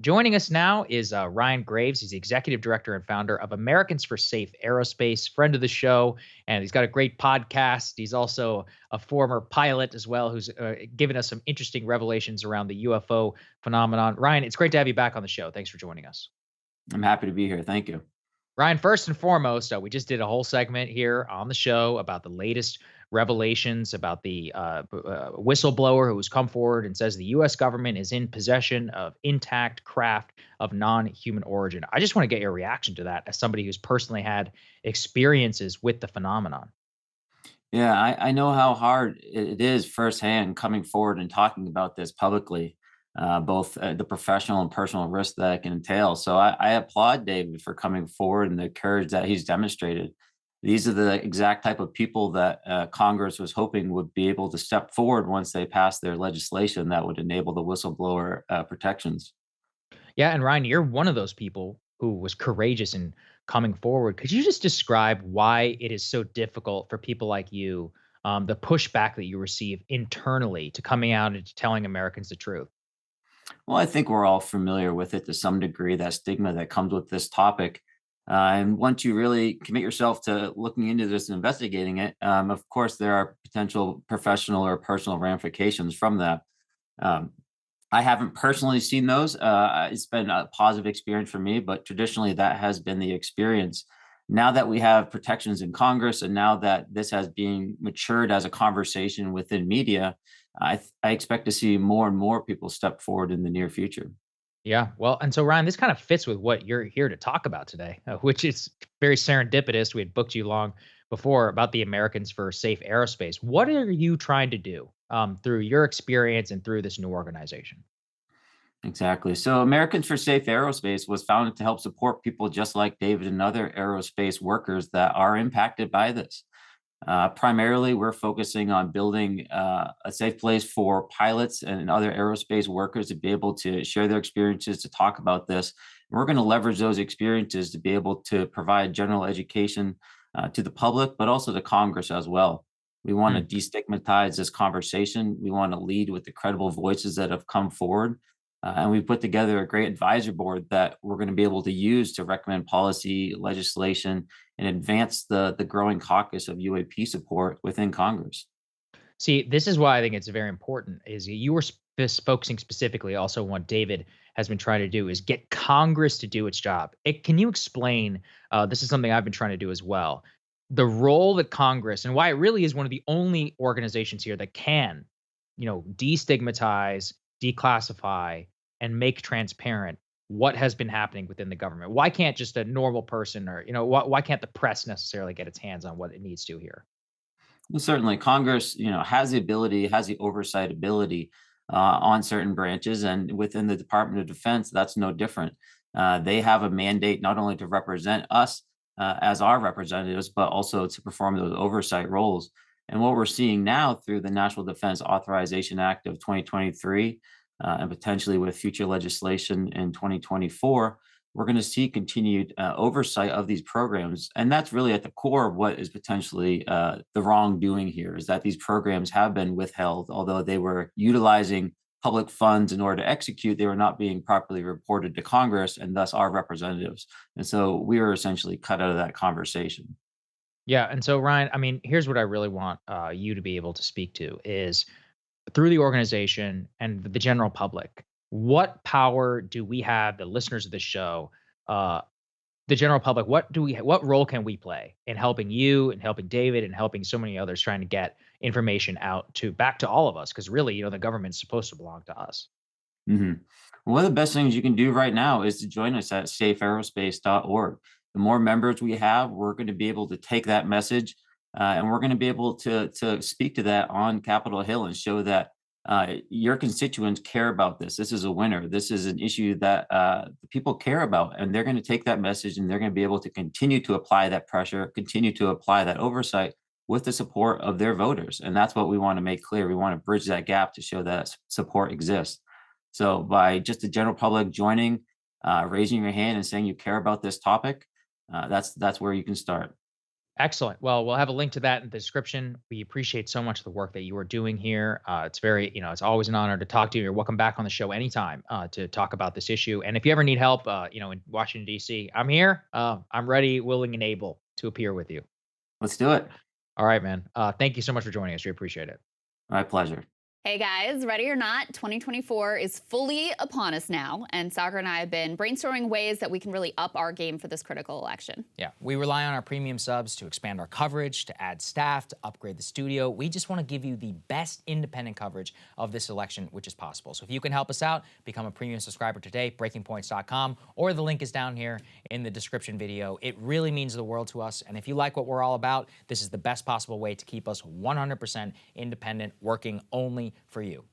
Joining us now is Ryan Graves. He's the executive director and founder of Americans for Safe Aerospace, friend of the show, and he's got a great podcast. He's also a former pilot as well, who's given us some interesting revelations around the UFO phenomenon. Ryan, it's great to have you back on the show. Thanks for joining us. I'm happy to be here. Thank you. Ryan, first and foremost, we just did a whole segment here on the show about the latest revelations about the whistleblower who's come forward and says the U.S. government is in possession of intact craft of non-human origin. I just want to get your reaction to that as somebody who's personally had experiences with the phenomenon. Yeah, I know how hard it is firsthand coming forward and talking about this publicly, both the professional and personal risk that it can entail. So I applaud David for coming forward and the courage that he's demonstrated. These are the exact type of people that Congress was hoping would be able to step forward once they pass their legislation that would enable the whistleblower protections. Yeah, and Ryan, you're one of those people who was courageous in coming forward. Could you just describe why it is so difficult for people like you, the pushback that you receive internally to coming out and to telling Americans the truth? Well, I think we're all familiar with it to some degree, that stigma that comes with this topic. And once you really commit yourself to looking into this and investigating it, of course, there are potential professional or personal ramifications from that. Um, I haven't personally seen those. It's been a positive experience for me, but traditionally that has been the experience. Now that we have protections in Congress, and now that this has been matured as a conversation within media, I expect to see more and more people step forward in the near future. Yeah, well, and so Ryan, this kind of fits with what you're here to talk about today, which is very serendipitous. We had booked you long before about the Americans for Safe Aerospace. What are you trying to do through your experience and through this new organization? Exactly. So, Americans for Safe Aerospace was founded to help support people just like David and other aerospace workers that are impacted by this. Primarily, we're focusing on building a safe place for pilots and other aerospace workers to be able to share their experiences, to talk about this. And we're going to leverage those experiences to be able to provide general education to the public, but also to Congress as well. We want to Hmm. destigmatize this conversation. We want to lead with the credible voices that have come forward. And we put together a great advisor board that we're going to be able to use to recommend policy, legislation, and advance the growing caucus of UAP support within Congress. See, this is why I think it's very important. Is you were focusing specifically also on what David has been trying to do is get Congress to do its job. Can you explain? This is something I've been trying to do as well. The role that Congress and why it really is one of the only organizations here that can, destigmatize, declassify, and make transparent what has been happening within the government. Why can't just a normal person or why can't the press necessarily get its hands on what it needs to here? Well, certainly, Congress, has the ability, has the oversight ability on certain branches, and within the Department of Defense, that's no different. They have a mandate not only to represent us as our representatives, but also to perform those oversight roles. And what we're seeing now through the National Defense Authorization Act of 2023, and potentially with future legislation in 2024, we're going to see continued oversight of these programs. And that's really at the core of what is potentially the wrongdoing here, is that these programs have been withheld, although they were utilizing public funds in order to execute, they were not being properly reported to Congress and thus our representatives. And so we were essentially cut out of that conversation. Yeah, and so Ryan, I mean, here's what I really want you to be able to speak to is through the organization and the general public. What power do we have, the listeners of this show, uh, the general public? What role can we play in helping you and helping David and helping so many others trying to get information out to back to all of us? Because really, the government's supposed to belong to us. hmm One of the best things you can do right now is to join us at safeaerospace.org. The more members we have, we're going to be able to take that message, and we're going to be able to speak to that on Capitol Hill and show that your constituents care about this. This is a winner. This is an issue that the people care about, and they're going to take that message and they're going to be able to continue to apply that pressure, continue to apply that oversight with the support of their voters. And that's what we want to make clear. We want to bridge that gap to show that support exists. So by just the general public joining, raising your hand and saying you care about this topic, that's where you can start. Excellent. Well, we'll have a link to that in the description. We appreciate so much the work that you are doing here. It's very, it's always an honor to talk to you. You're welcome back on the show anytime to talk about this issue. And if you ever need help, in Washington, D.C., I'm here. I'm ready, willing, and able to appear with you. Let's do it. All right, man. Thank you so much for joining us. We appreciate it. My pleasure. Hey guys, ready or not, 2024 is fully upon us now, and Saagar and I have been brainstorming ways that we can really up our game for this critical election. Yeah, we rely on our premium subs to expand our coverage, to add staff, to upgrade the studio. We just want to give you the best independent coverage of this election, which is possible. So if you can help us out, become a premium subscriber today, breakingpoints.com, or the link is down here in the description video. It really means the world to us, and if you like what we're all about, this is the best possible way to keep us 100% independent, working only for you.